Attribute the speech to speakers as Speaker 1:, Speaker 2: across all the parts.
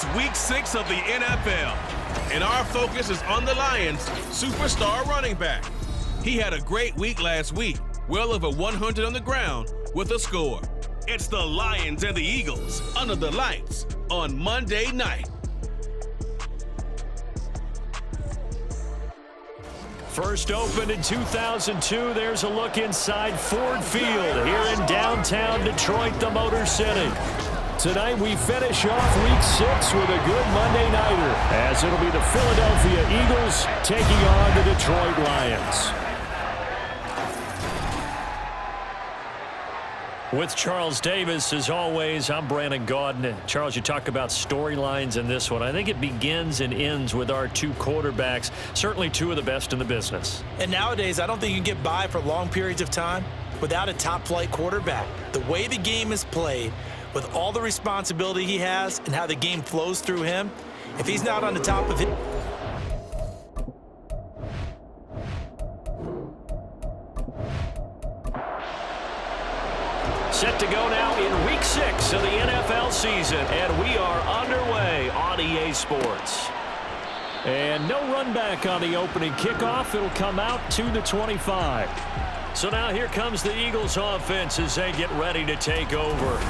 Speaker 1: It's week 6 of the NFL, and our focus is on the Lions' superstar running back. He had a great week last week, well over 100 on the ground with a score. It's the Lions and the Eagles under the lights on Monday night.
Speaker 2: First opened in 2002, there's a look inside Ford Field here in downtown Detroit, the Motor City. Tonight we finish off week 6 with a good Monday nighter, as it'll be the Philadelphia Eagles taking on the Detroit Lions. With Charles Davis, as always, I'm Brandon Gaudin. Charles, you talk about storylines in this one. I think it begins and ends with our two quarterbacks, certainly two of the best in the business.
Speaker 3: And nowadays, I don't think you can get by for long periods of time without a top-flight quarterback. The way the game is played, with all the responsibility he has and how the game flows through him, if he's not on the top of it.
Speaker 2: Set to go now in week 6 of the NFL season, and we are underway on EA Sports. And no run back on the opening kickoff. It'll come out to the 25. So now here comes the Eagles offense as they get ready to take over.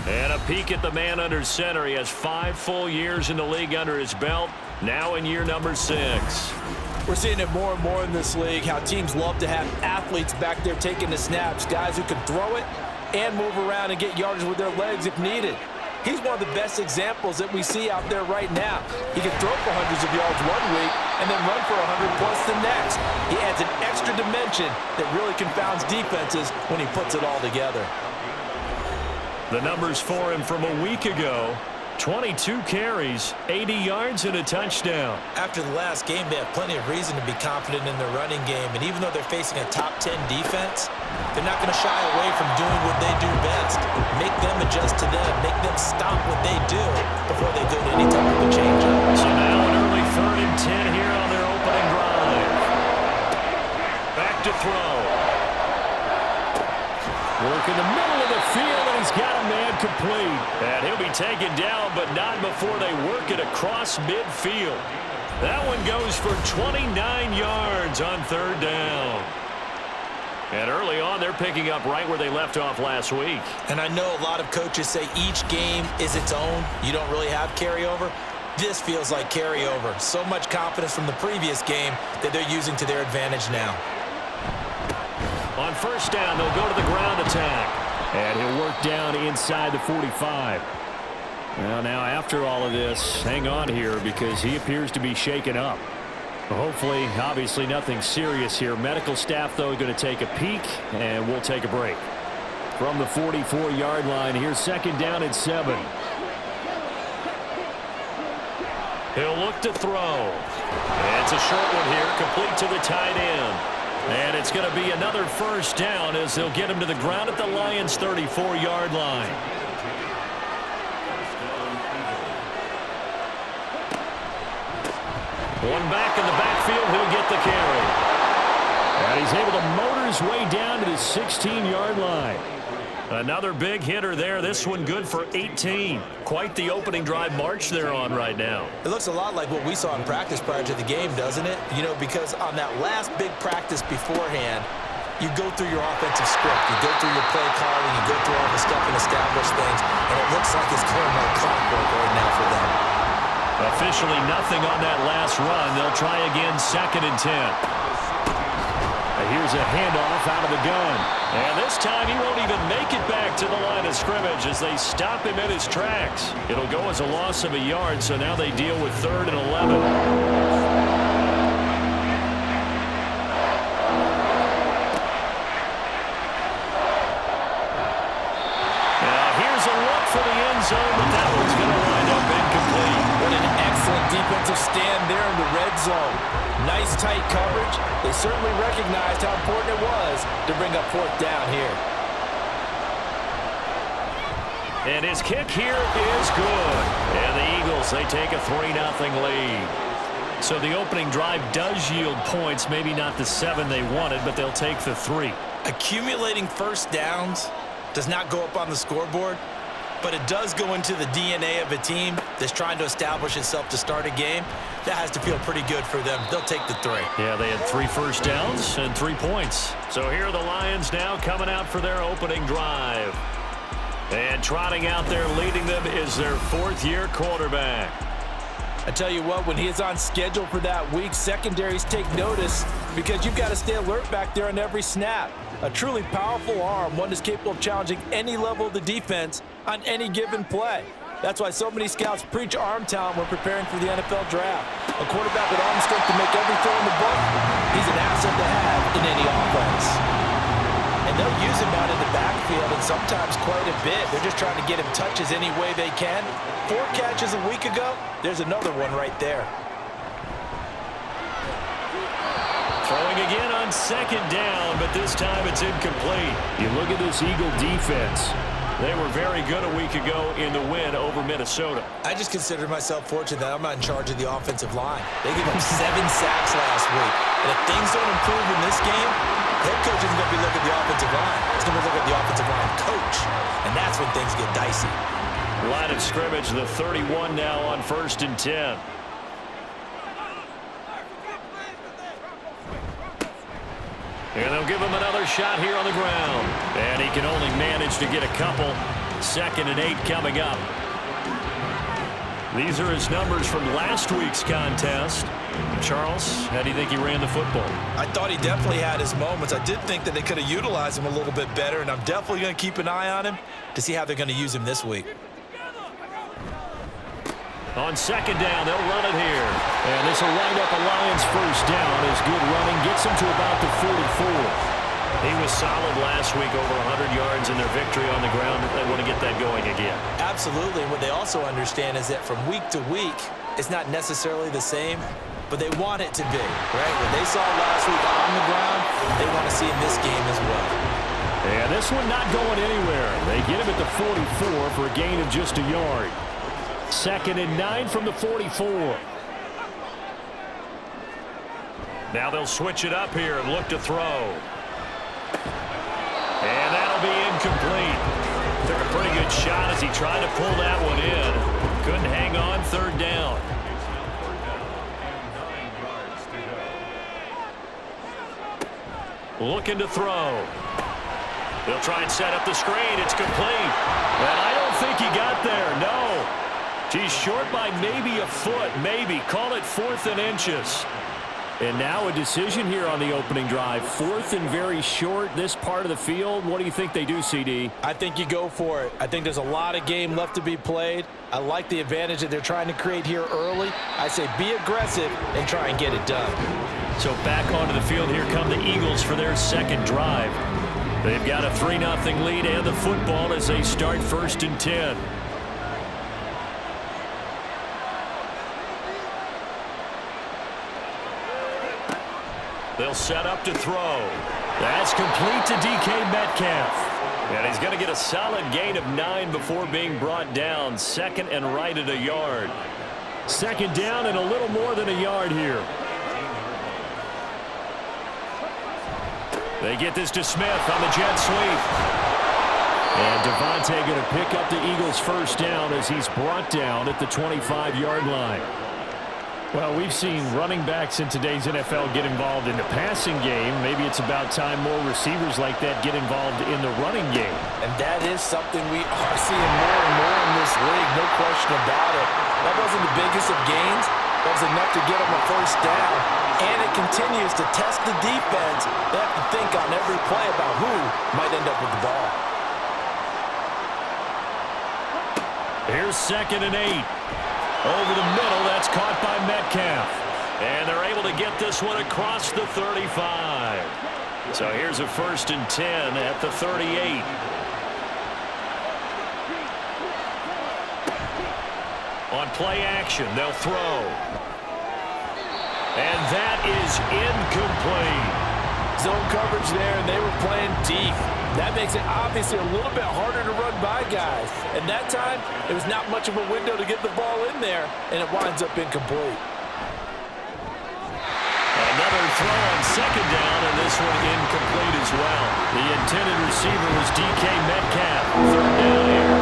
Speaker 2: And a peek at the man under center. He has 5 full years in the league under his belt, now in year number 6.
Speaker 3: We're seeing it more and more in this league, how teams love to have athletes back there taking the snaps, guys who can throw it and move around and get yardage with their legs if needed. He's one of the best examples that we see out there right now. He can throw for hundreds of yards one week and then run for 100 plus the next. He adds an extra dimension that really confounds defenses when he puts it all together.
Speaker 2: The numbers for him from a week ago: 22 carries, 80 yards, and a touchdown.
Speaker 3: After the last game, they have plenty of reason to be confident in their running game. And even though they're facing a top 10 defense, they're not going to shy away from doing what they do best. Make them adjust to them. Make them stop what they do before they go to any type of a change-up.
Speaker 2: So now an early 3rd and 10 here on their opening drive. Back to throw. Work in the middle of the field, and he's got a man complete. And he'll be taken down, but not before they work it across midfield. That one goes for 29 yards on 3rd down. And early on, they're picking up right where they left off last week.
Speaker 3: And I know a lot of coaches say each game is its own. You don't really have carryover. This feels like carryover. So much confidence from the previous game that they're using to their advantage now.
Speaker 2: On 1st down, they'll go to the ground attack. And he'll work down inside the 45. Well, now after all of this, hang on here because he appears to be shaken up. Hopefully, obviously nothing serious here. Medical staff, though, going to take a peek, and we'll take a break. From the 44-yard line, here's 2nd down and 7. He'll look to throw. And it's a short one here, complete to the tight end. And it's going to be another 1st down as they'll get him to the ground at the Lions' 34-yard line. One back in the backfield, he'll get the carry. And he's able to motor his way down to the 16-yard line. Another big hitter there. This one good for 18. Quite the opening drive march they're on right now.
Speaker 3: It looks a lot like what we saw in practice prior to the game, doesn't it? You know, because on that last big practice beforehand, you go through your offensive script. You go through your play calling. You go through all the stuff and establish things. And it looks like it's going like clockwork right now for them.
Speaker 2: Officially nothing on that last run. They'll try again 2nd and 10. Here's a handoff out of the gun. And this time he won't even make it back to the line of scrimmage as they stop him in his tracks. It'll go as a loss of a yard, so now they deal with 3rd and 11. Now here's a look for the end zone, but that one's going to wind up incomplete.
Speaker 3: What an excellent defensive stand there in the red zone. Nice tight coverage. They certainly recognized how important it was to bring up 4th down here.
Speaker 2: And his kick here is good. And the Eagles, they take a 3-0 lead. So the opening drive does yield points, maybe not the 7 they wanted, but they'll take the 3.
Speaker 3: Accumulating 1st downs does not go up on the scoreboard, but it does go into the DNA of a team that's trying to establish itself to start a game. That has to feel pretty good for them. They'll take the 3.
Speaker 2: Yeah, they had 3 first downs and 3 points. So here are the Lions now coming out for their opening drive. And trotting out there leading them is their 4th-year quarterback.
Speaker 3: I tell you what, when he is on schedule for that week, secondaries take notice because you've got to stay alert back there on every snap. A truly powerful arm, one that's capable of challenging any level of the defense on any given play. That's why so many scouts preach arm talent when preparing for the NFL draft. A quarterback with arm strength to make every throw in the book, he's an asset to have in any offense. And they'll use him out in the backfield, and sometimes quite a bit. They're just trying to get him touches any way they can. 4 catches a week ago, there's another one right there.
Speaker 2: Throwing again on 2nd down, but this time it's incomplete. You look at this Eagle defense. They were very good a week ago in the win over Minnesota.
Speaker 3: I just consider myself fortunate that I'm not in charge of the offensive line. They gave up 7 sacks last week. And if things don't improve in this game, head coach isn't going to be looking at the offensive line. He's going to look at the offensive line coach. And that's when things get dicey.
Speaker 2: Line of scrimmage, the 31 now on 1st and 10. And they'll give him another shot here on the ground. And he can only manage to get a couple. 2nd and 8 coming up. These are his numbers from last week's contest. Charles, how do you think he ran the football?
Speaker 3: I thought he definitely had his moments. I did think that they could have utilized him a little bit better, and I'm definitely going to keep an eye on him to see how they're going to use him this week.
Speaker 2: On 2nd down, they'll run it here. And this will wind up a Lions 1st down as good running gets them to about the 44. He was solid last week, over 100 yards in their victory on the ground. They want to get that going again.
Speaker 3: Absolutely. What they also understand is that from week to week, it's not necessarily the same, but they want it to be, right? What they saw last week on the ground, they want to see in this game as well.
Speaker 2: And this one not going anywhere. They get him at the 44 for a gain of just a yard. 2nd and 9 from the 44. Now they'll switch it up here and look to throw. And that'll be incomplete. Took a pretty good shot as he tried to pull that one in. Couldn't hang on 3rd down. Looking to throw. They'll try and set up the screen. It's complete. And I don't think he got there. No. He's short by maybe a foot. Maybe. Call it 4th and inches. And now a decision here on the opening drive. 4th and very short, this part of the field. What do you think they do, CD?
Speaker 3: I think you go for it. I think there's a lot of game left to be played. I like the advantage that they're trying to create here early. I say be aggressive and try and get it done.
Speaker 2: So back onto the field, here come the Eagles for their 2nd drive. They've got a 3-0 lead and the football as they start 1st and 10. They'll set up to throw. That's complete to DK Metcalf. And he's going to get a solid gain of 9 before being brought down. 2nd and right at a yard. 2nd down and a little more than a yard here. They get this to Smith on the jet sweep. And Devontae going to pick up the Eagles' 1st down as he's brought down at the 25-yard line. Well, we've seen running backs in today's NFL get involved in the passing game. Maybe it's about time more receivers like that get involved in the running game.
Speaker 3: And that is something we are seeing more and more in this league, no question about it. That wasn't the biggest of gains. That was enough to get them a 1st down. And it continues to test the defense. They have to think on every play about who might end up with the ball.
Speaker 2: Here's 2nd and 8. Over the middle, that's caught by Metcalf. And they're able to get this one across the 35. So here's a 1st and 10 at the 38. On play action, they'll throw. And that is incomplete.
Speaker 3: Zone coverage there, and they were playing deep. That makes it obviously a little bit harder to run by guys. And that time, there was not much of a window to get the ball in there, and it winds up incomplete.
Speaker 2: Another throw on 2nd down, and this one incomplete as well. The intended receiver was DK Metcalf. 3rd down here.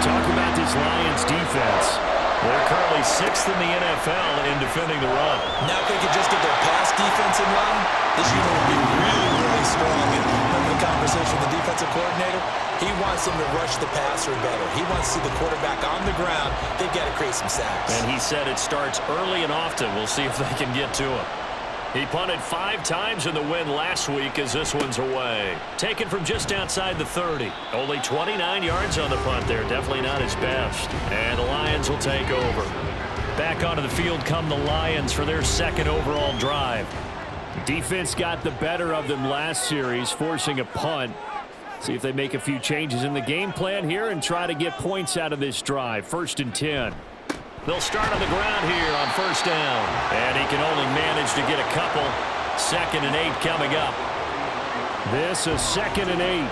Speaker 2: Talk about this Lions defense. They're currently 6th in the NFL in defending the run.
Speaker 3: Now if they could just get their pass defense in line, this unit would be really, really strong. And remember the conversation with the defensive coordinator? He wants them to rush the passer better. He wants to see the quarterback on the ground. They've got to create some sacks.
Speaker 2: And he said it starts early and often. We'll see if they can get to him. He punted 5 times in the win last week as this one's away. Taken from just outside the 30. Only 29 yards on the punt there. Definitely not his best. And the Lions will take over. Back onto the field come the Lions for their second overall drive. Defense got the better of them last series, forcing a punt. See if they make a few changes in the game plan here and try to get points out of this drive. 1st and 10. They'll start on the ground here on 1st down. And he can only manage to get a couple. 2nd and 8 coming up. This is 2nd and 8.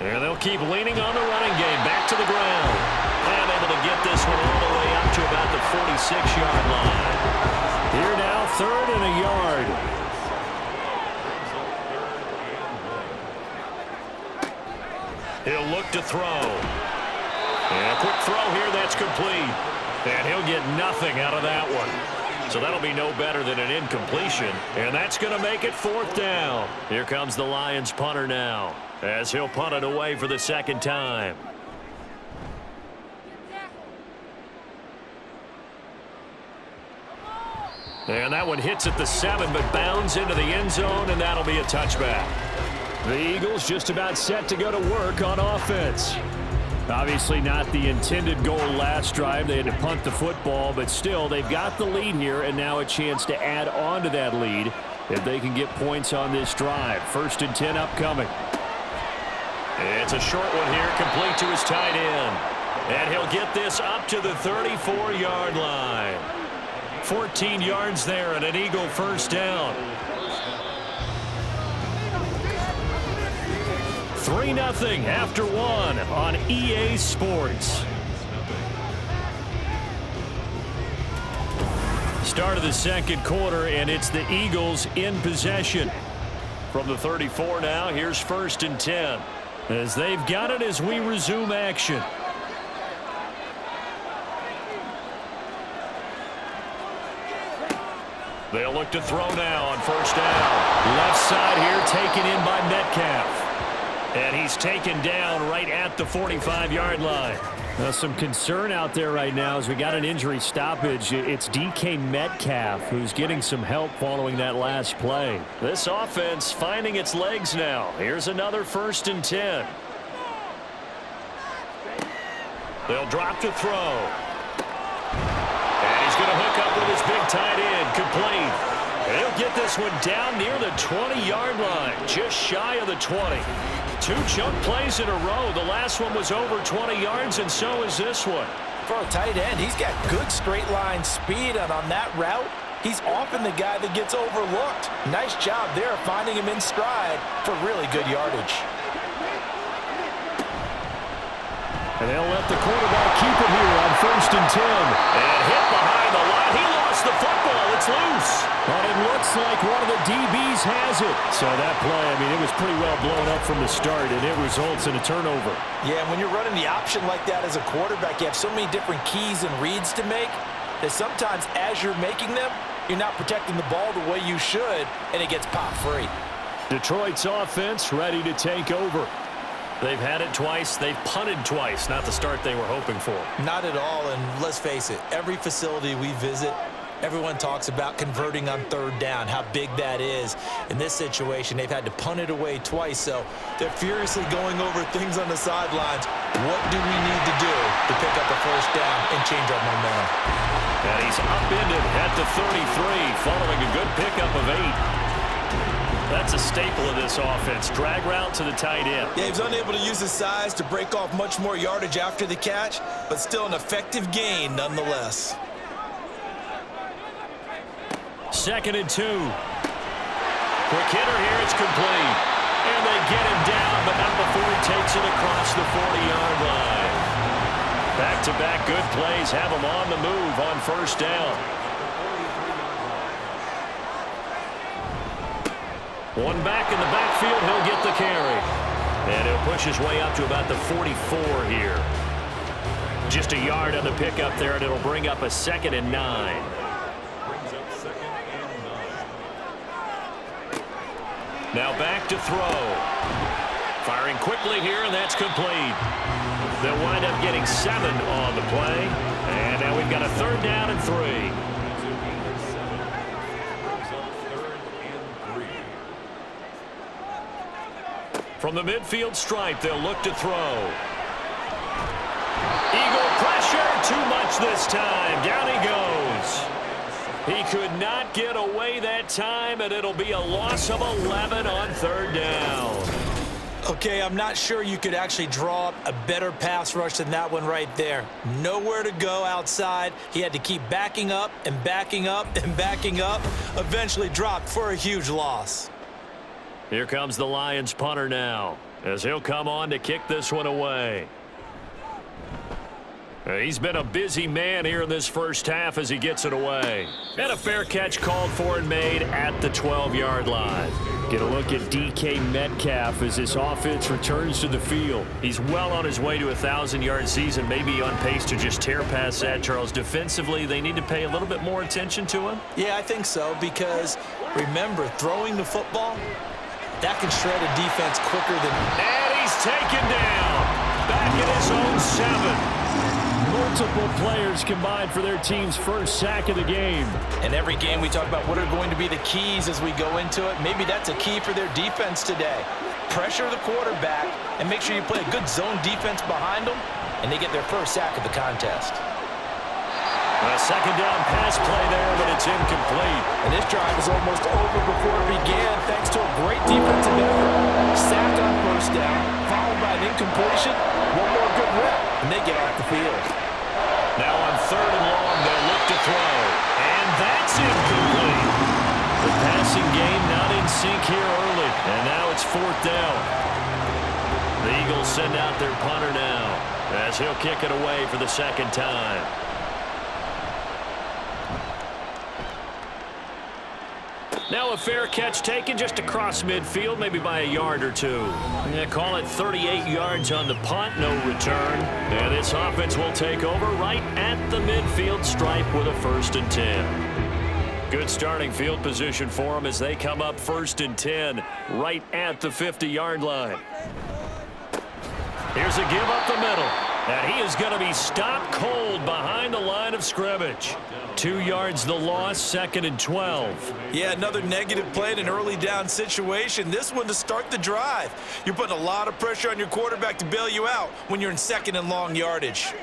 Speaker 2: And they'll keep leaning on the running game. Back to the ground. And able to get this one all the way up to about the 46-yard line. Here now, 3rd and a yard. He'll look to throw. And a quick throw here, that's complete. And he'll get nothing out of that one. So that'll be no better than an incompletion. And that's going to make it 4th down. Here comes the Lions punter now, as he'll punt it away for the 2nd time. And that one hits at the 7, but bounds into the end zone, and that'll be a touchback. The Eagles just about set to go to work on offense. Obviously not the intended goal last drive. They had to punt the football, but still they've got the lead here, and now a chance to add on to that lead if they can get points on this drive. 1st and 10 upcoming. It's a short one here, complete to his tight end. And he'll get this up to the 34-yard line. 14 yards there and an Eagle 1st down. 3-0 after 1 on EA Sports. Start of the 2nd quarter, and it's the Eagles in possession. From the 34 now, here's 1st and 10. As they've got it as we resume action. They'll look to throw now on 1st down. Left side here taken in by Metcalf. And he's taken down right at the 45-yard line. Some concern out there right now as we got an injury stoppage. It's DK Metcalf who's getting some help following that last play. This offense finding its legs now. Here's another 1st and 10. They'll drop to throw. And he's going to hook up with his big tight end. Complete. He'll get this one down near the 20-yard line. Just shy of the 20. 2 chunk plays in a row. The last one was over 20 yards, and so is this one.
Speaker 3: For a tight end, he's got good straight line speed, and on that route, he's often the guy that gets overlooked. Nice job there finding him in stride for really good yardage.
Speaker 2: And they'll let the quarterback keep it here on 1st and 10. And hit behind the line. He lost the football. It's loose. But it looks like one of the DBs has it. So that play, I mean, it was pretty well blown up from the start, and it results in a turnover.
Speaker 3: Yeah, when you're running the option like that as a quarterback, you have so many different keys and reads to make that sometimes as you're making them, you're not protecting the ball the way you should, and it gets pop free.
Speaker 2: Detroit's offense ready to take over. They've had it twice. They've punted twice. Not the start they were hoping for.
Speaker 3: Not at all, and let's face it, every facility we visit, everyone talks about converting on 3rd down, how big that is. In this situation, they've had to punt it away twice, so they're furiously going over things on the sidelines. What do we need to do to pick up a 1st down and change our momentum?
Speaker 2: And he's upended at the 33, following a good pickup of 8. That's a staple of this offense. Drag route to the tight end.
Speaker 3: Yeah, he was unable to use his size to break off much more yardage after the catch, but still an effective gain nonetheless.
Speaker 2: 2nd and 2. Quick hitter here. It's complete. And they get him down, but not before he takes it across the 40-yard line. Back-to-back good plays have him on the move on 1st down. One back in the backfield, he'll get the carry. And he'll push his way up to about the 44 here. Just a yard on the pickup there, and it'll bring up a 2nd and 9. Now back to throw. Firing quickly here, and that's complete. They'll wind up getting 7 on the play. And now we've got a 3rd down and 3. From the midfield stripe, they'll look to throw. Eagle pressure, too much this time. Down he goes. He could not get away that time, and it'll be a loss of 11 on 3rd down.
Speaker 3: Okay, I'm not sure you could actually draw up a better pass rush than that one right there. Nowhere to go outside. He had to keep backing up and backing up and backing up. Eventually dropped for a huge loss.
Speaker 2: Here comes the Lions punter now, as he'll come on to kick this one away. He's been a busy man here in this first half as he gets it away. And a fair catch called for and made at the 12-yard line. Get a look at DK Metcalf as this offense returns to the field. He's well on his way to a 1,000-yard season, maybe on pace to just tear past that, Charles. Defensively, they need to pay a little bit more attention to him.
Speaker 3: Yeah, I think so, because remember, throwing the football, that can shred a defense quicker than...
Speaker 2: And he's taken down. Back at his own 7. Multiple players combined for their team's first sack of the game.
Speaker 3: And every game we talk about what are going to be the keys as we go into it. Maybe that's a key for their defense today. Pressure the quarterback and make sure you play a good zone defense behind them, and they get their first sack of the contest.
Speaker 2: A 2nd down pass play there, but it's incomplete.
Speaker 3: And this drive is almost over before it began thanks to a great defensive effort. Sack on 1st down, followed by an incompletion. One more good rep, and they get off the field.
Speaker 2: Now on 3rd and long, they'll look to throw. And that's incomplete. The passing game not in sync here early. And now it's 4th down. The Eagles send out their punter now as he'll kick it away for the 2nd time. Now a fair catch taken just across midfield, maybe by a yard or 2. Yeah, call it 38 yards on the punt, no return. And this offense will take over right at the midfield stripe with a 1st and 10. Good starting field position for them as they come up 1st and 10 right at the 50-yard line. Here's a give up the middle. And he is going to be stopped cold behind the line of scrimmage. 2 yards the loss, 2nd and 12.
Speaker 3: Yeah, another negative play in an early down situation. This one to start the drive. You're putting a lot of pressure on your quarterback to bail you out when you're in 2nd and long yardage.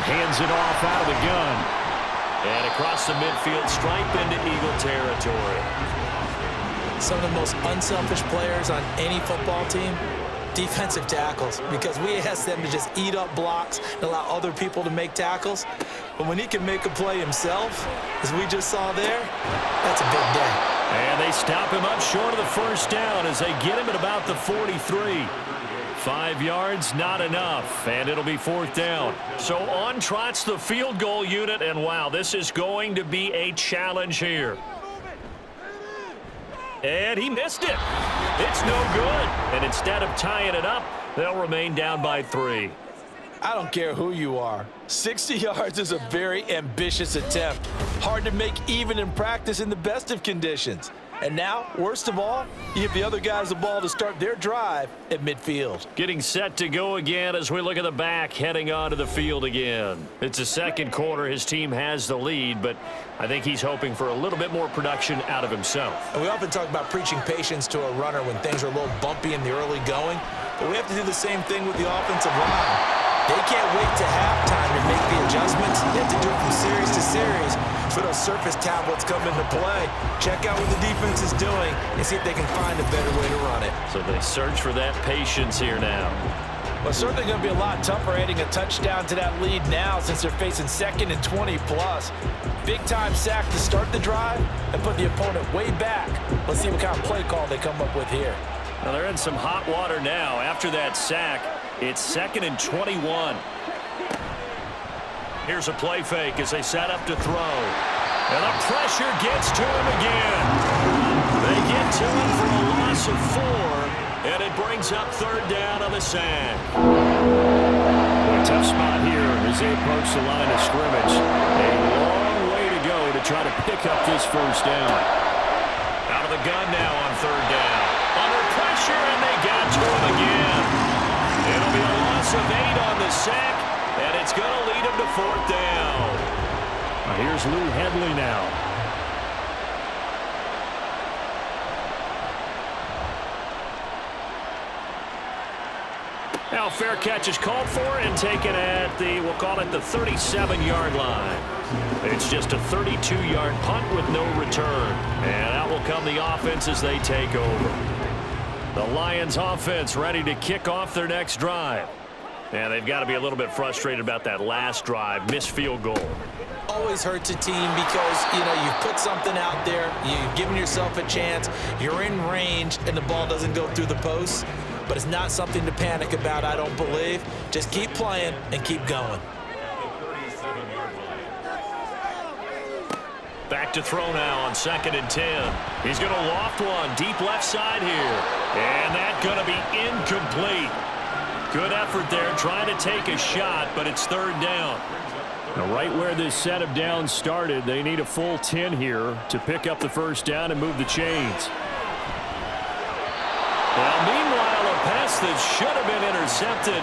Speaker 2: Hands it off out of the gun. And across the midfield stripe into Eagle territory.
Speaker 3: Some of the most unselfish players on any football team, defensive tackles, because we ask them to just eat up blocks and allow other people to make tackles. But when he can make a play himself, as we just saw there, that's a big day.
Speaker 2: And they stop him up short of the 1st down as they get him at about the 43. 5 yards, not enough, and it'll be 4th down. So on trots the field goal unit, and wow, this is going to be a challenge here. And he missed it. It's no good. And instead of tying it up, they'll remain down by 3.
Speaker 3: I don't care who you are. 60 yards is a very ambitious attempt. Hard to make even in practice in the best of conditions. And now, worst of all, you give the other guys the ball to start their drive at midfield.
Speaker 2: Getting set to go again as we look at the back, heading onto the field again. It's the 2nd quarter. His team has the lead, but I think he's hoping for a little bit more production out of himself.
Speaker 3: And we often talk about preaching patience to a runner when things are a little bumpy in the early going, but we have to do the same thing with the offensive line. They can't wait to halftime to make the adjustments. They have to do it from series to series. So those surface tablets come into play. Check out what the defense is doing and see if they can find a better way to run it.
Speaker 2: So they search for that patience here now.
Speaker 3: Well, it's certainly going to be a lot tougher adding a touchdown to that lead now since they're facing 2nd and 20+. Big-time sack to start the drive and put the opponent way back. Let's see what kind of play call they come up with here.
Speaker 2: Now they're in some hot water now after that sack. It's 2nd and 21. Here's a play fake as they set up to throw. And the pressure gets to him again. They get to him for a loss of 4, and it brings up third down on the sack. A tough spot here as they approach the line of scrimmage. A long way to go to try to pick up this first down. Out of the gun now on third down. Under pressure, and they got to him again. It'll be a loss of 8 on the sack, and it's going to lead him to fourth down. Here's Lou Hedley now. Now fair catch is called for and taken at the, we'll call it the 37-yard line. It's just a 32-yard punt with no return. And out will come the offense as they take over. The Lions offense ready to kick off their next drive. And they've got to be a little bit frustrated about that last drive, missed field goal.
Speaker 3: Always hurts a team because, you've put something out there, you've given yourself a chance, you're in range, and the ball doesn't go through the posts. But it's not something to panic about, I don't believe. Just keep playing and keep going.
Speaker 2: Back to throw now on 2nd and 10. He's going to loft one deep left side here. And that's going to be incomplete. Good effort there trying to take a shot, but it's third down. Now, right where this set of downs started, they need a full 10 here to pick up the first down and move the chains. Well, meanwhile, a pass that should have been intercepted,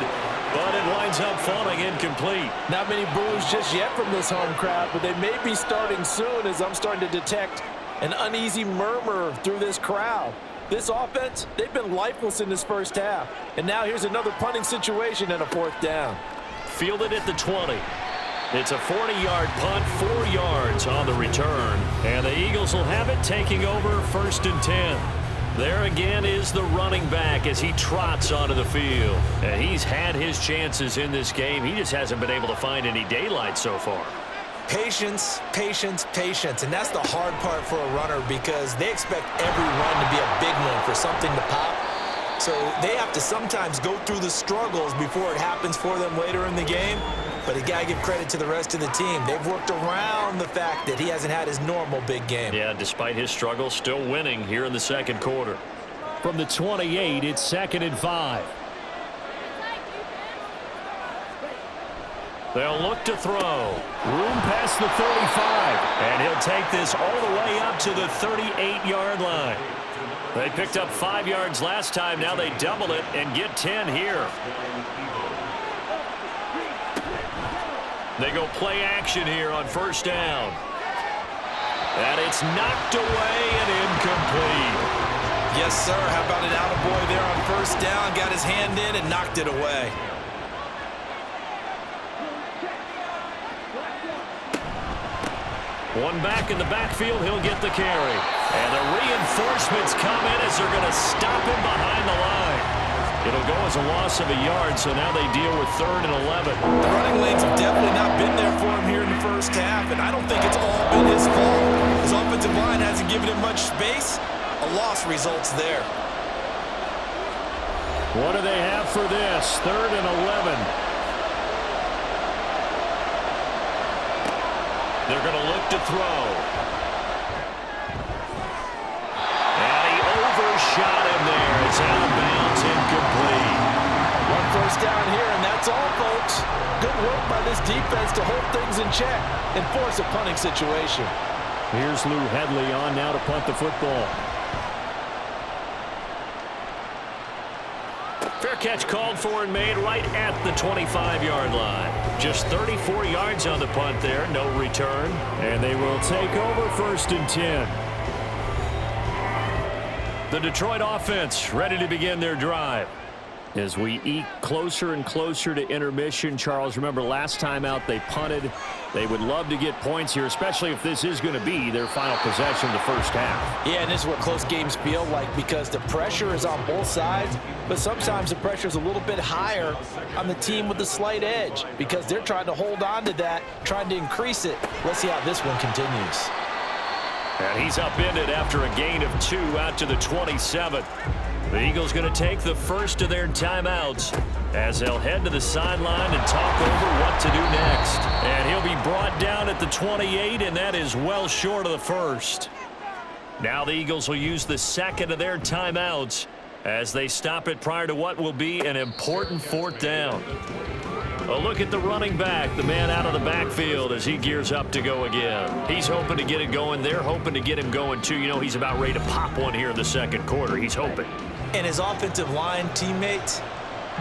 Speaker 2: but it winds up falling incomplete.
Speaker 3: Not many boos just yet from this home crowd, but they may be starting soon as I'm starting to detect an uneasy murmur through this crowd. This offense, they've been lifeless in this first half. And now here's another punting situation and a fourth down.
Speaker 2: Fielded at the 20. It's a 40-yard punt, 4 yards on the return. And the Eagles will have it taking over 1st and 10. There again is the running back as he trots onto the field. And he's had his chances in this game. He just hasn't been able to find any daylight so far.
Speaker 3: Patience, patience, patience. And that's the hard part for a runner because they expect every run to be a big one for something to pop. So they have to sometimes go through the struggles before it happens for them later in the game. But you got to give credit to the rest of the team. They've worked around the fact that he hasn't had his normal big game.
Speaker 2: Yeah, despite his struggles, still winning here in the second quarter. From the 28, it's 2nd and 5. They'll look to throw. Room past the 35. And he'll take this all the way up to the 38-yard line. They picked up 5 yards last time. Now they double it and get 10 here. They go play action here on first down. And it's knocked away and incomplete.
Speaker 3: Yes, sir. How about an attaboy there on first down? Got his hand in and knocked it away.
Speaker 2: One back in the backfield. He'll get the carry. And the reinforcements come in as they're going to stop him behind the line. It'll go as a loss of a yard, so now they deal with 3rd and 11.
Speaker 3: The running lanes have definitely not been there for him here in the first half, and I don't think it's all been his fault. His offensive line hasn't given him much space. A loss results there.
Speaker 2: What do they have for this? 3rd and 11. They're going to look to throw. And he overshot him there. It's out of bounds, incomplete.
Speaker 3: One first down here, and that's all, folks. Good work by this defense to hold things in check and force a punting situation.
Speaker 2: Here's Lou Hedley on now to punt the football. Fair catch called for and made right at the 25-yard line. Just 34 yards on the punt there, no return. And they will take over 1st and 10. The Detroit offense ready to begin their drive. As we eke closer and closer to intermission, Charles, remember last time out they punted. They would love to get points here, especially if this is going to be their final possession of the first half.
Speaker 3: Yeah, and this is what close games feel like because the pressure is on both sides, but sometimes the pressure is a little bit higher on the team with the slight edge because they're trying to hold on to that, trying to increase it. Let's see how this one continues.
Speaker 2: And he's upended after a gain of 2 out to the 27. The Eagles going to take the first of their timeouts as they'll head to the sideline and talk over what to do next. And he'll be brought down at the 28, and that is well short of the first. Now the Eagles will use the second of their timeouts as they stop it prior to what will be an important 4th down. A look at the running back, the man out of the backfield as he gears up to go again. He's hoping to get it going. They're hoping to get him going, too. You know, he's about ready to pop one here in the second quarter. He's hoping.
Speaker 3: And his offensive line teammates,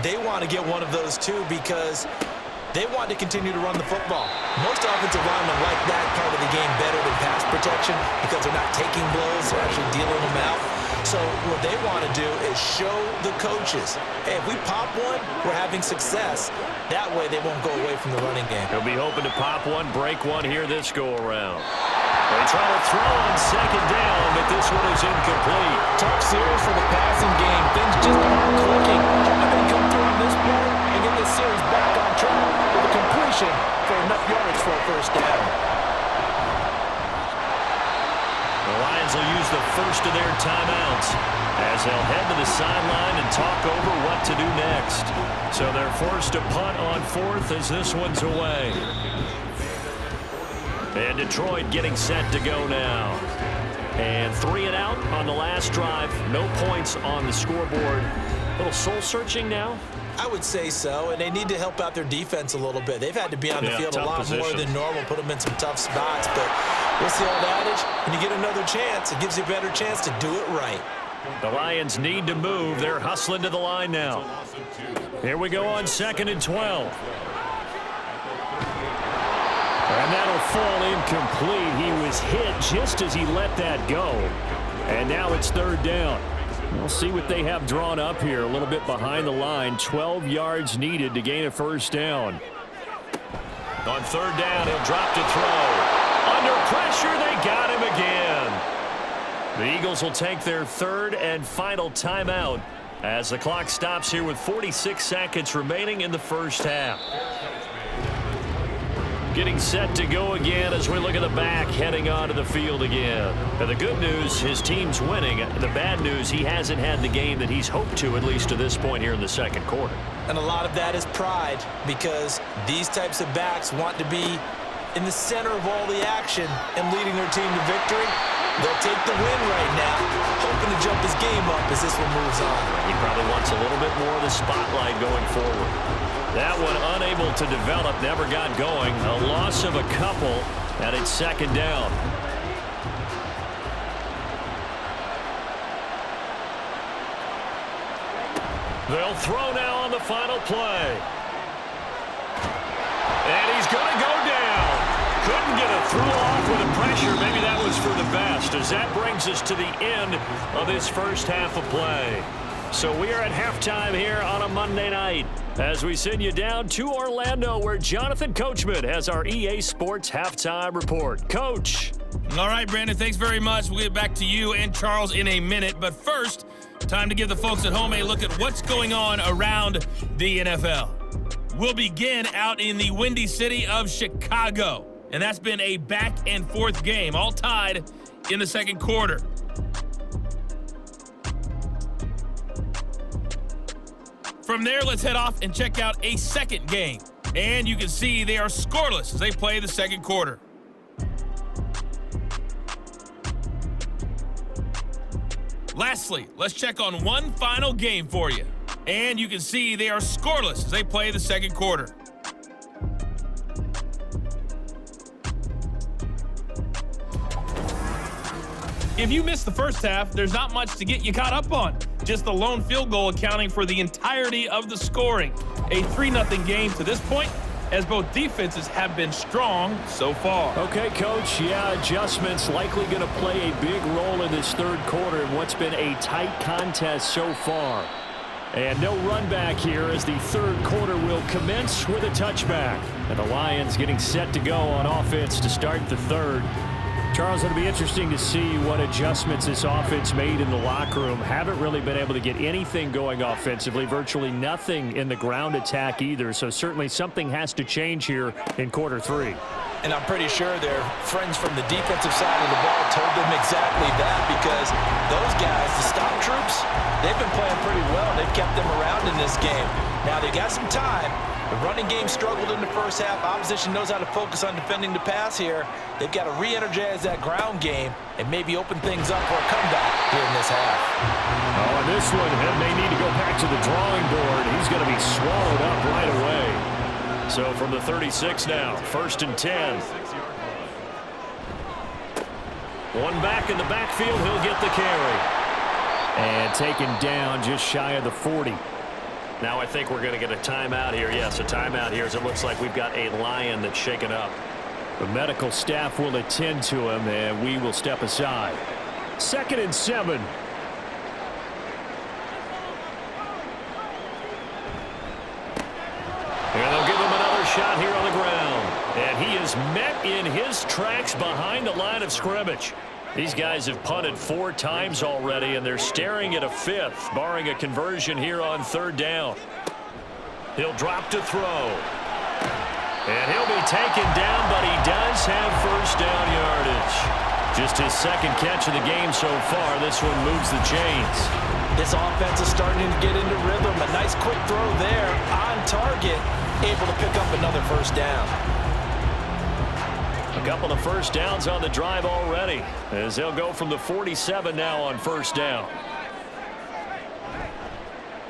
Speaker 3: they want to get one of those, too, because they want to continue to run the football. Most offensive linemen like that part of the game better than pass protection because they're not taking blows, they're actually dealing them out. So what they want to do is show the coaches, hey, if we pop one, we're having success. That way they won't go away from the running game.
Speaker 2: He'll be hoping to pop one, break one here this go-around. They try to throw on second down, but this one is incomplete.
Speaker 3: Tough series for the passing game. Things just aren't clicking. How they come through on this play and get this series back on track with a completion for enough yards for a first down.
Speaker 2: The Lions will use the first of their timeouts as they'll head to the sideline and talk over what to do next. So they're forced to punt on 4th as this one's away. And Detroit getting set to go now. And 3 and out on the last drive. No points on the scoreboard. A little soul-searching now?
Speaker 3: I would say so, and they need to help out their defense a little bit. They've had to be on the field a lot more than normal, put them in some tough spots. But what's the old adage? When you get another chance, it gives you a better chance to do it right.
Speaker 2: The Lions need to move. They're hustling to the line now. Here we go on 2nd and 12. And that'll fall incomplete. He was hit just as he let that go. And now it's 3rd down. We'll see what they have drawn up here. A little bit behind the line. 12 yards needed to gain a first down. On 3rd down, he'll drop to throw. Under pressure, they got him again. The Eagles will take their 3rd and final timeout as the clock stops here with 46 seconds remaining in the first half. Getting set to go again as we look at the back heading onto the field again. And the good news, his team's winning. The bad news, he hasn't had the game that he's hoped to, at least to this point here in the second quarter.
Speaker 3: And a lot of that is pride because these types of backs want to be in the center of all the action and leading their team to victory. They'll take the win right now, hoping to jump his game up as this one moves on.
Speaker 2: He probably wants a little bit more of the spotlight going forward. That one unable to develop, never got going. A loss of a couple, and it's 2nd down. They'll throw now on the final play. And he's going to go down. Couldn't get a throw off with the pressure. Maybe that was for the best, as that brings us to the end of this first half of play. So we are at halftime here on a Monday night as we send you down to Orlando, where Jonathan Coachman has our EA Sports halftime report. Coach.
Speaker 4: All right, Brandon, thanks very much. We'll get back to you and Charles in a minute. But first, time to give the folks at home a look at what's going on around the NFL. We'll begin out in the Windy City of Chicago. And that's been a back-and-forth game, all tied in the second quarter. From there, let's head off and check out a second game. And you can see they are scoreless as they play the second quarter. Lastly, let's check on one final game for you. And you can see they are scoreless as they play the second quarter. If you missed the first half, there's not much to get you caught up on. Just the lone field goal accounting for the entirety of the scoring. A 3-0 game to this point, as both defenses have been strong so far.
Speaker 2: Okay, Coach, yeah, adjustments likely going to play a big role in this third quarter in what's been a tight contest so far. And no run back here as the third quarter will commence with a touchback. And the Lions getting set to go on offense to start the third. Charles, it'll be interesting to see what adjustments this offense made in the locker room. Haven't really been able to get anything going offensively, virtually nothing in the ground attack either. So certainly something has to change here in quarter three.
Speaker 3: And I'm pretty sure their friends from the defensive side of the ball told them exactly that, because those guys, the stop troops, they've been playing pretty well. They've kept them around in this game. Now, they got some time. The running game struggled in the first half. Opposition knows how to focus on defending the pass here. They've got to re-energize that ground game and maybe open things up for a comeback here in this half.
Speaker 2: Oh, and this one may need to go back to the drawing board. He's going to be swallowed up right away. So from the 36 now, 1st and 10. One back in the backfield, he'll get the carry. And taken down just shy of the 40. Now I think we're going to get a timeout here. Yes, a timeout here as it looks like we've got a Lion that's shaken up. The medical staff will attend to him, and we will step aside. 2nd and 7. And they'll give him another shot here on the ground. And he is met in his tracks behind the line of scrimmage. These guys have punted 4 times already, and they're staring at a 5th, barring a conversion here on 3rd down. He'll drop to throw. And he'll be taken down, but he does have 1st down yardage. Just his 2nd catch of the game so far. This one moves the chains.
Speaker 3: This offense is starting to get into rhythm. A nice quick throw there on target, able to pick up another 1st down.
Speaker 2: A couple of 1st downs on the drive already, as they'll go from the 47 now on 1st down.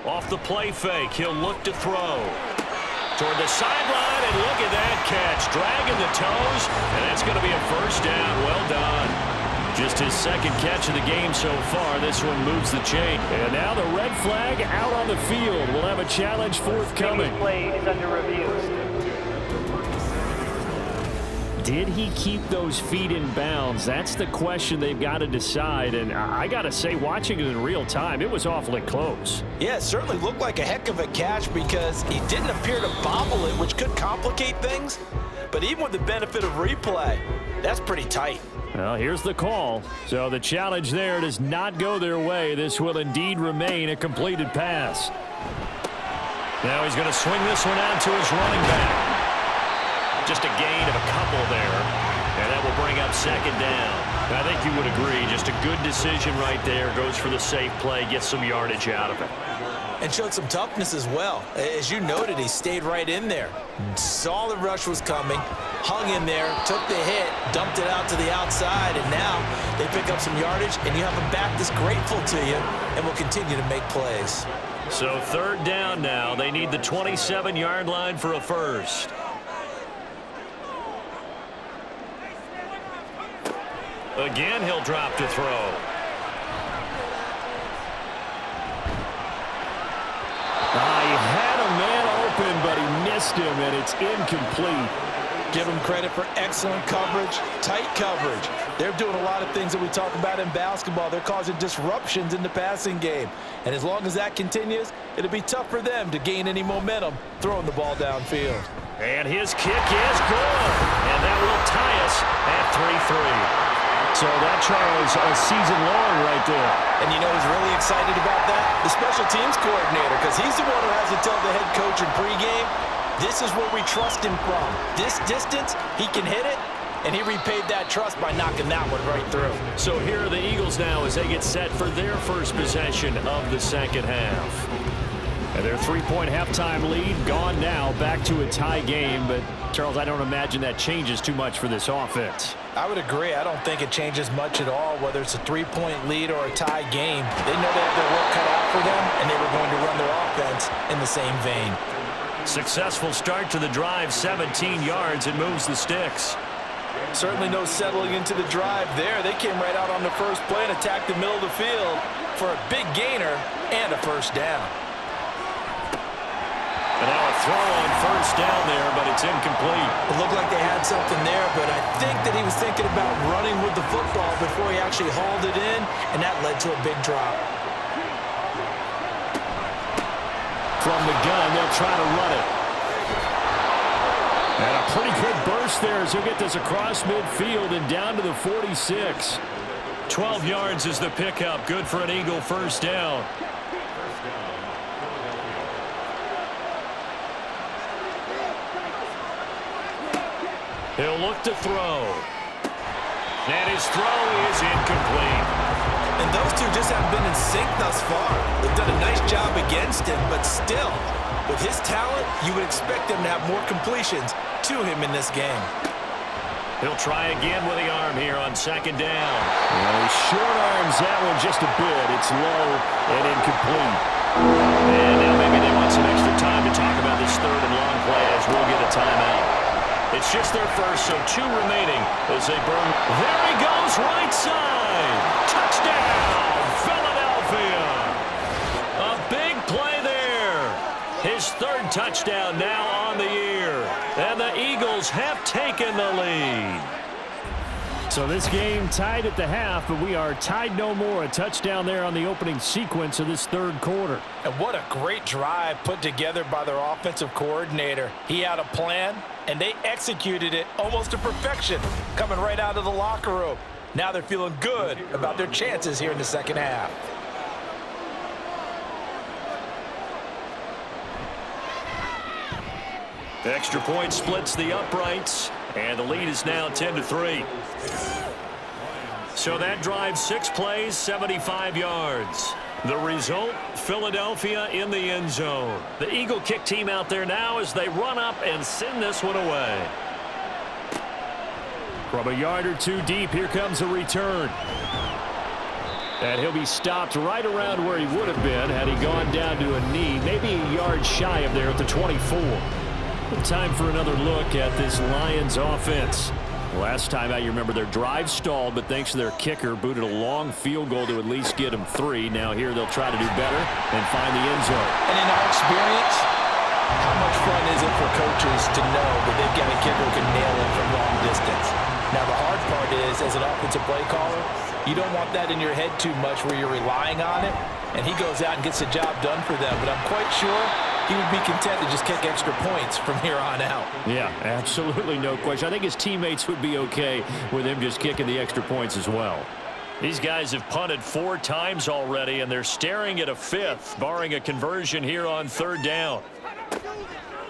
Speaker 2: Off the play fake, he'll look to throw. Toward the sideline, and look at that catch. Dragging the toes, and that's going to be a 1st down. Well done. Just his 2nd catch of the game so far. This one moves the chain. And now the red flag out on the field. We'll have a challenge forthcoming.
Speaker 5: Play is under review.
Speaker 2: Did he keep those feet in bounds? That's the question they've got to decide. And I got to say, watching it in real time, it was awfully close.
Speaker 3: Yeah, it certainly looked like a heck of a catch because he didn't appear to bobble it, which could complicate things. But even with the benefit of replay, that's pretty tight.
Speaker 2: Well, here's the call. So the challenge there does not go their way. This will indeed remain a completed pass. Now he's going to swing this one out to his running back. Just a gain of a couple there, and that will bring up 2nd down. I think you would agree, just a good decision right there. Goes for the safe play, gets some yardage out of it.
Speaker 3: And showed some toughness as well. As you noted, he stayed right in there. Saw the rush was coming, hung in there, took the hit, dumped it out to the outside, and now they pick up some yardage, and you have a back that's grateful to you and will continue to make plays.
Speaker 2: So 3rd down now. They need the 27-yard line for a 1st. Again, he'll drop to throw. He had a man open, but he missed him, and it's incomplete.
Speaker 3: Give him credit for excellent coverage, tight coverage. They're doing a lot of things that we talk about in basketball. They're causing disruptions in the passing game. And as long as that continues, it'll be tough for them to gain any momentum throwing the ball downfield.
Speaker 2: And his kick is good. And that will tie us at 3-3. So that, Charles, a season long right there.
Speaker 3: And you know who's really excited about that? The special teams coordinator, because he's the one who has to tell the head coach in pregame, this is where we trust him from. This distance, he can hit it, and he repaid that trust by knocking that one right through.
Speaker 2: So here are the Eagles now as they get set for their first possession of the 2nd half. And their 3-point halftime lead gone now, back to a tie game. But, Charles, I don't imagine that changes too much for this offense.
Speaker 3: I would agree. I don't think it changes much at all, whether it's a 3-point lead or a tie game. They know they have their work cut out for them, and they were going to run their offense in the same vein.
Speaker 2: Successful start to the drive, 17 yards, and moves the sticks.
Speaker 3: Certainly no settling into the drive there. They came right out on the first play and attacked the middle of the field for a big gainer and a 1st down.
Speaker 2: And now a throw on 1st down there, but it's incomplete.
Speaker 3: It looked like they had something there, but I think that he was thinking about running with the football before he actually hauled it in, and that led to a big drop.
Speaker 2: From the gun, they'll try to run it. And a pretty good burst there as he'll get this across midfield and down to the 46. 12 yards is the pickup. Good for an Eagle 1st down. He'll look to throw. And his throw is incomplete.
Speaker 3: And those two just haven't been in sync thus far. They've done a nice job against him, but still, with his talent, you would expect them to have more completions to him in this game.
Speaker 2: He'll try again with the arm here on second down. Well, he short arms that one just a bit. It's low and incomplete. And now maybe they want some extra time to talk about this third and long play as we'll get a timeout. It's just their first, so 2 remaining as they burn. There he goes, right side. Touchdown, Philadelphia. A big play there. His 3rd touchdown now on the year. And the Eagles have taken the lead.
Speaker 5: So this game tied at the half, but we are tied no more. A touchdown there on the opening sequence of this 3rd quarter.
Speaker 3: And what a great drive put together by their offensive coordinator. He had a plan, and they executed it almost to perfection, coming right out of the locker room. Now they're feeling good about their chances here in the second half.
Speaker 2: Extra point splits the uprights, and the lead is now 10-3. So that drive, 6 plays, 75 yards. The result, Philadelphia in the end zone. The Eagle kick team out there now as they run up and send this one away.
Speaker 5: From a yard or 2 deep, here comes a return. And he'll be stopped right around where he would have been had he gone down to a knee, maybe a yard shy of there at the 24. Time for another look at this Lions offense. Last time out, you remember their drive stalled, but thanks to their kicker, booted a long field goal to at least get them 3. Now here they'll try to do better and find the end zone.
Speaker 3: And in our experience, how much fun is it for coaches to know that they've got a kicker who can nail it from long distance? Now the hard part is, as an offensive play caller, you don't want that in your head too much where you're relying on it, and he goes out and gets the job done for them. But I'm quite sure he would be content to just kick extra points from here on out.
Speaker 5: Yeah, absolutely no question. I think his teammates would be okay with him just kicking the extra points as well.
Speaker 2: These guys have punted 4 times already, and they're staring at a 5th, barring a conversion here on 3rd down.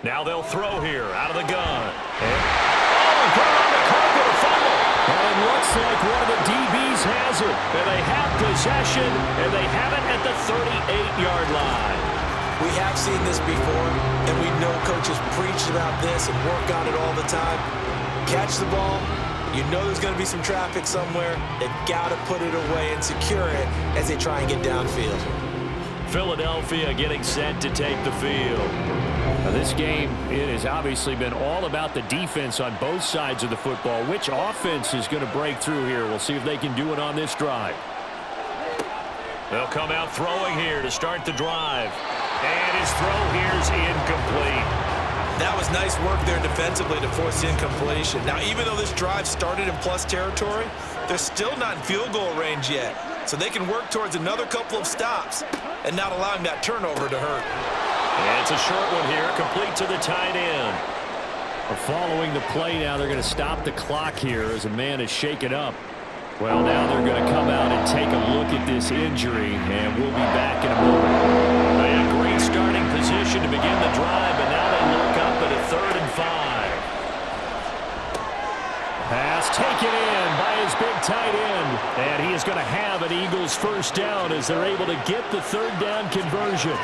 Speaker 2: Now they'll throw here out of the gun.
Speaker 5: And it looks like one of the DBs has it. And they have possession, and they have it at the 38-yard line.
Speaker 3: We have seen this before, and we know coaches preach about this and work on it all the time. Catch the ball. You know there's going to be some traffic somewhere. They've got to put it away and secure it as they try and get downfield.
Speaker 2: Philadelphia getting set to take the field.
Speaker 5: Now this game, it has obviously been all about the defense on both sides of the football. Which offense is going to break through here? We'll see if they can do it on this drive.
Speaker 2: They'll come out throwing here to start the drive. And his throw here is incomplete.
Speaker 3: That was nice work there defensively to force the incompletion. Now, even though this drive started in plus territory, they're still not in field goal range yet. So they can work towards another couple of stops and not allowing that turnover to hurt.
Speaker 2: And it's a short one here, complete to the tight end.
Speaker 5: Following the play now, they're going to stop the clock here as a man is shaken up. Well, now they're going to come out and take a look at this injury, and we'll be back in a moment.
Speaker 2: They had a great starting position to begin the drive, but now they look up at a 3rd and 5.
Speaker 5: Pass taken in by his big tight end, and he is going to have an Eagles first down as they're able to get the 3rd down conversion.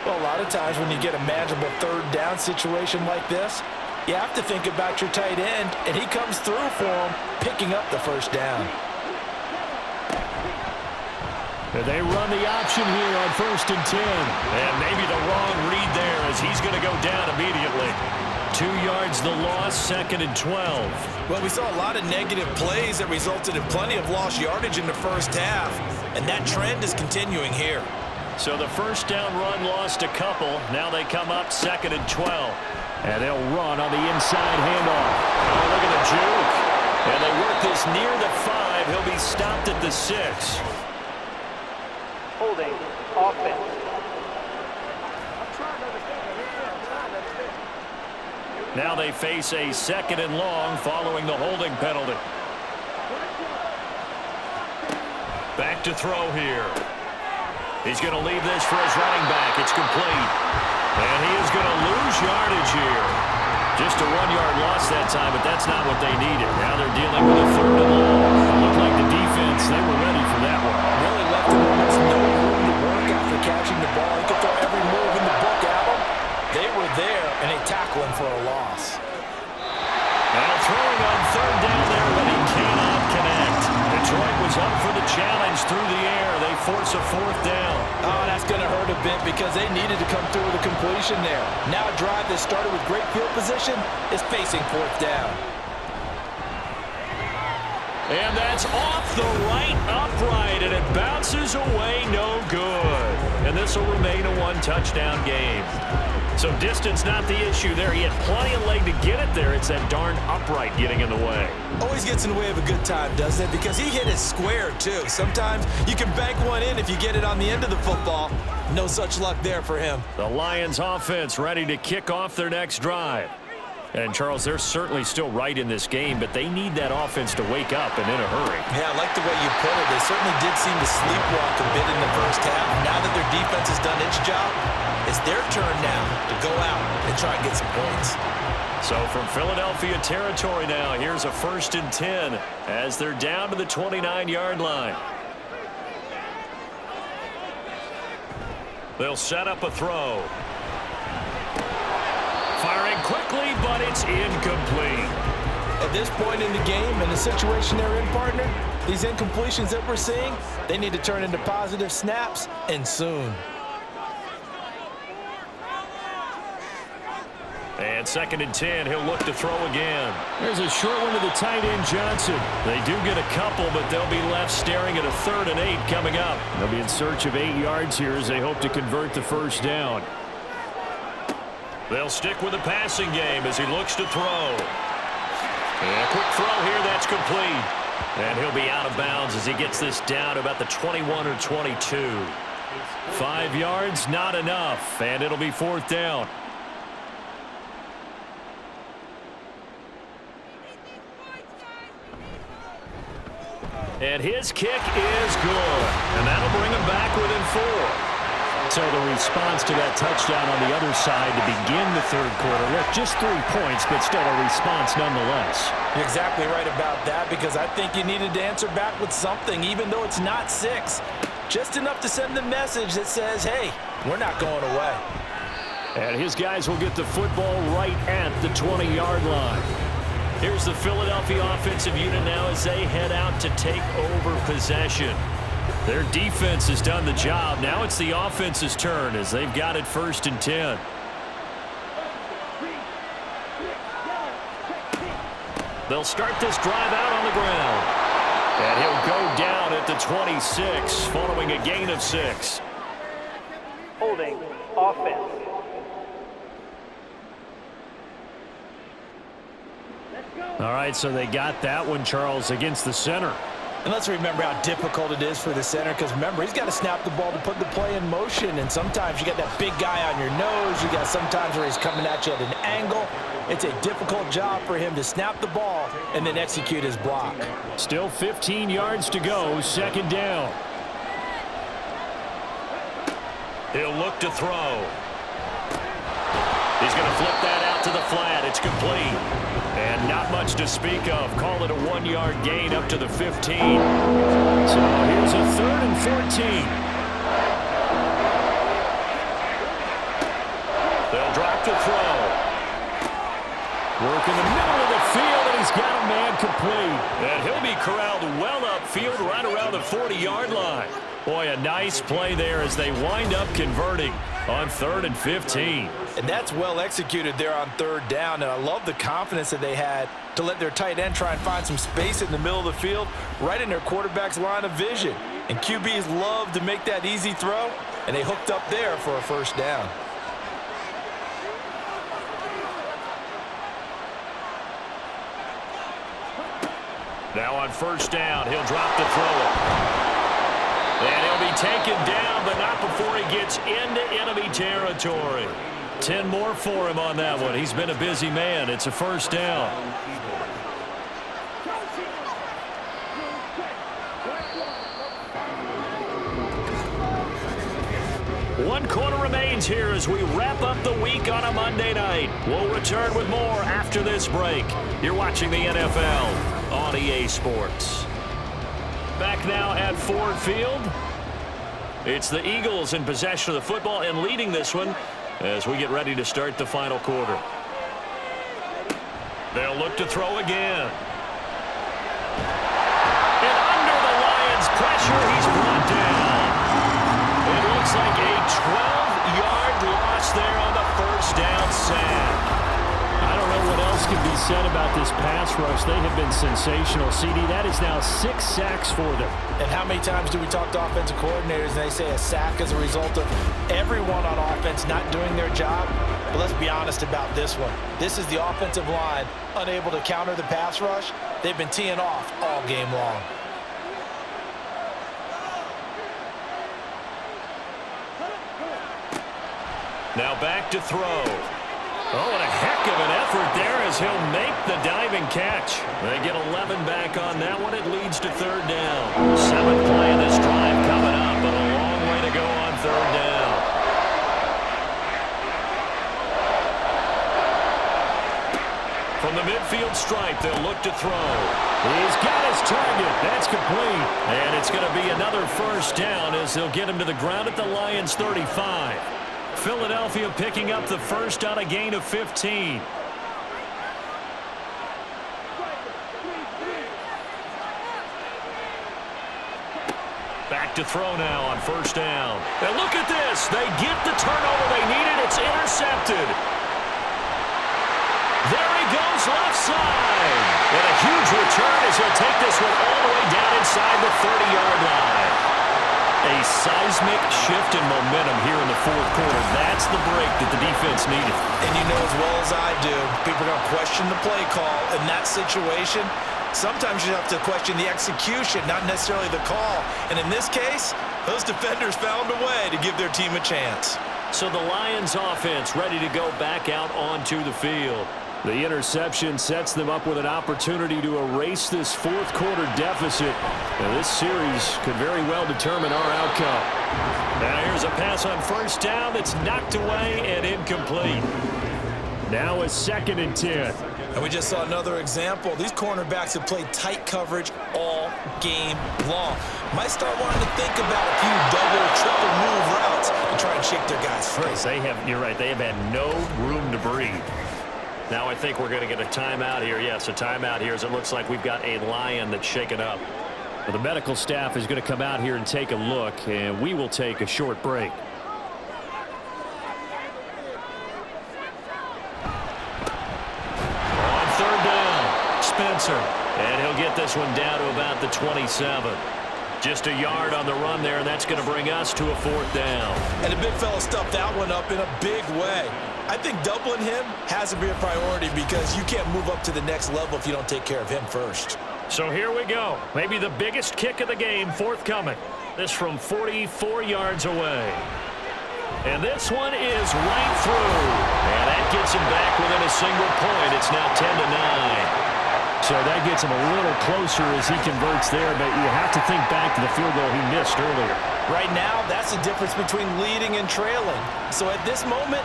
Speaker 3: Well, a lot of times when you get a manageable 3rd down situation like this, you have to think about your tight end, and he comes through for him, picking up the first down.
Speaker 5: And they run the option here on 1st and 10.
Speaker 2: And maybe the wrong read there as he's going to go down immediately.
Speaker 5: 2 yards the loss, 2nd and 12.
Speaker 3: Well, we saw a lot of negative plays that resulted in plenty of lost yardage in the first half, and that trend is continuing here.
Speaker 2: So the first down run lost a couple. Now they come up 2nd and 12.
Speaker 5: And they'll run on the inside handoff.
Speaker 2: Oh, look at the juke. And they work this near the 5. He'll be stopped at the 6.
Speaker 6: Holding offense.
Speaker 2: Now they face a 2nd and long following the holding penalty. Back to throw here. He's going to leave this for his running back. It's complete. And he is going to lose yardage here. Just a 1-yard loss that time, but that's not what they needed. Now they're dealing with a 3rd and long. It looked like the defense, they were ready for that one.
Speaker 3: Really left him almost no room to work after catching the ball. He could throw every move in the book at him. They were there, and they tackle him for a loss.
Speaker 2: And throwing on 3rd down there, but he cannot connect. Detroit was up for the challenge through the air. They force a 4th down.
Speaker 3: Oh, that's going to hurt a bit because they needed to come through with a completion there. Now a drive that started with great field position is facing 4th down.
Speaker 2: And that's off the right upright, and it bounces away no good. And this will remain a 1-touchdown game. So distance not the issue there. He had plenty of leg to get it there. It's that darn upright getting in the way.
Speaker 3: Always gets in the way of a good time, doesn't it? Because he hit it square, too. Sometimes you can bank one in if you get it on the end of the football. No such luck there for him.
Speaker 2: The Lions offense ready to kick off their next drive. And, Charles, they're certainly still right in this game, but they need that offense to wake up and in a hurry.
Speaker 3: Yeah, I like the way you put it. They certainly did seem to sleepwalk a bit in the first half. Now that their defense has done its job, it's their turn now to go out and try and get some points.
Speaker 2: So from Philadelphia territory now, here's a 1st and 10 as they're down to the 29-yard line. They'll set up a throw. Firing quickly, but it's incomplete.
Speaker 3: At this point in the game and the situation they're in, partner, these incompletions that we're seeing, they need to turn into positive snaps, and soon.
Speaker 2: And 2nd and 10, he'll look to throw again.
Speaker 5: There's a short one to the tight end, Johnson.
Speaker 2: They do get a couple, but they'll be left staring at a 3rd and 8 coming up.
Speaker 5: They'll be in search of 8 yards here as they hope to convert the 1st down.
Speaker 2: They'll stick with the passing game as he looks to throw. And a quick throw here, that's complete. And he'll be out of bounds as he gets this down to about the 21 or 22.
Speaker 5: 5 yards, not enough, and it'll be 4th down.
Speaker 2: And his kick is good. And that'll bring him back within 4.
Speaker 5: So the response to that touchdown on the other side to begin the 3rd quarter. Look, just 3 points, but still a response nonetheless.
Speaker 3: You're exactly right about that because I think you needed to answer back with something, even though it's not 6. Just enough to send the message that says, hey, we're not going away.
Speaker 5: And his guys will get the football right at the 20-yard line.
Speaker 2: Here's the Philadelphia offensive unit now as they head out to take over possession. Their defense has done the job. Now it's the offense's turn as they've got it 1st and 10. They'll start this drive out on the ground. And he'll go down at the 26 following a gain of 6.
Speaker 6: Holding offense.
Speaker 5: All right, so they got that one, Charles, against the center.
Speaker 3: And let's remember how difficult it is for the center because, remember, he's got to snap the ball to put the play in motion. And sometimes you got that big guy on your nose. You got sometimes where he's coming at you at an angle. It's a difficult job for him to snap the ball and then execute his block.
Speaker 5: Still 15 yards to go, 2nd down.
Speaker 2: He'll look to throw. He's going to flip that out to the flat. It's complete. And not much to speak of. Call it a 1-yard gain up to the 15.
Speaker 5: So here's a 3rd and 14.
Speaker 2: They'll drop to throw.
Speaker 5: Work in the middle of the field, and he's got a man complete.
Speaker 2: And he'll be corralled well upfield right around the 40-yard line. Boy, a nice play there as they wind up converting on 3rd and 15.
Speaker 3: And that's well executed there on 3rd down. And I love the confidence that they had to let their tight end try and find some space in the middle of the field, right in their quarterback's line of vision. And QBs love to make that easy throw, and they hooked up there for a 1st down.
Speaker 2: Now on 1st down, he'll drop to throw it. And he'll be taken down, but not before he gets into enemy territory. 10 more for him on that one. He's been a busy man. It's a 1st down. One quarter remains here as we wrap up the week on a Monday night. We'll return with more after this break. You're watching the NFL on EA Sports. Back now at Ford Field. It's the Eagles in possession of the football and leading this one as we get ready to start the final quarter. They'll look to throw again. And under the Lions' pressure, he's brought down. It looks like a 12-yard loss there on the first down sack.
Speaker 5: I don't know what else can be said about this pass rush. They have been sensational. CD, that is now 6 sacks for them.
Speaker 3: And how many times do we talk to offensive coordinators and they say a sack is a result of everyone on offense not doing their job? But let's be honest about this one. This is the offensive line unable to counter the pass rush. They've been teeing off all game long.
Speaker 2: Now back to throw. Oh, and a heck of an effort there as he'll make the diving catch. They get 11 back on that one. It leads to third down. 7th play of this drive coming up, but a long way to go on third down. From the midfield stripe, they'll look to throw.
Speaker 5: He's got his target. That's complete.
Speaker 2: And it's going to be another first down as they'll get him to the ground at the Lions' 35. Philadelphia picking up the first on a gain of 15. Back to throw now on first down. And look at this. They get the turnover they needed. It's intercepted. There he goes left side. And a huge return as he'll take this one all the way down inside the 30-yard line. A seismic shift in momentum here in the fourth quarter. That's the break that the defense needed.
Speaker 3: And you know as well as I do, people are going to question the play call in that situation. Sometimes you have to question the execution, not necessarily the call. And in this case, those defenders found a way to give their team a chance.
Speaker 2: So the Lions offense ready to go back out onto the field.
Speaker 5: The interception sets them up with an opportunity to erase this fourth quarter deficit. And this series could very well determine our outcome.
Speaker 2: Now here's a pass on first down that's knocked away and incomplete.
Speaker 5: Now a 2nd and 10.
Speaker 3: And we just saw another example. These cornerbacks have played tight coverage all game long. Might start wanting to think about a few double, triple move routes to try and shake their guys free.
Speaker 2: You're right, they have had no room to breathe. Now I think we're going to get a timeout here. Yes, a timeout here as it looks like we've got a Lion that's shaken up.
Speaker 5: Well, the medical staff is going to come out here and take a look, and we will take a short break.
Speaker 2: On third down, Spencer. And he'll get this one down to about the 27. Just a yard on the run there, and that's going to bring us to a 4th down.
Speaker 3: And the big fella stuffed that one up in a big way. I think doubling him has to be a priority because you can't move up to the next level if you don't take care of him first.
Speaker 2: So here we go. Maybe the biggest kick of the game forthcoming. This from 44 yards away. And this one is right through. And that gets him back within a single point. It's now 10-9.
Speaker 5: So that gets him a little closer as he converts there, but you have to think back to the field goal he missed earlier.
Speaker 3: Right now, that's the difference between leading and trailing. So at this moment,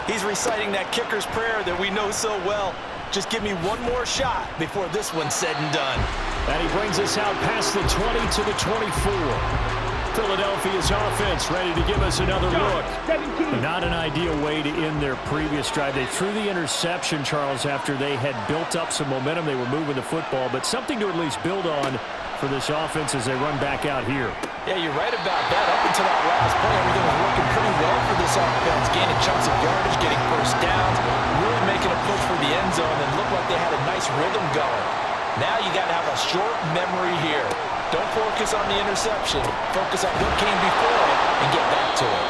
Speaker 3: he's reciting that kicker's prayer that we know so well. Just give me one more shot before this one's said and done.
Speaker 5: And he brings us out past the 20 to the 24. Philadelphia's offense ready to give us another look. Not an ideal way to end their previous drive. They threw the interception, Charles, after they had built up some momentum. They were moving the football, but something to at least build on for this offense as they run back out here.
Speaker 3: Yeah, you're right about that. Up until that last play, everything was working pretty well for this offense, gaining chunks of yardage, getting first downs, really making a push for the end zone, and looked like they had a nice rhythm going. Now you got to have a short memory here. Don't focus on the interception. Focus on what came before it and get back to it.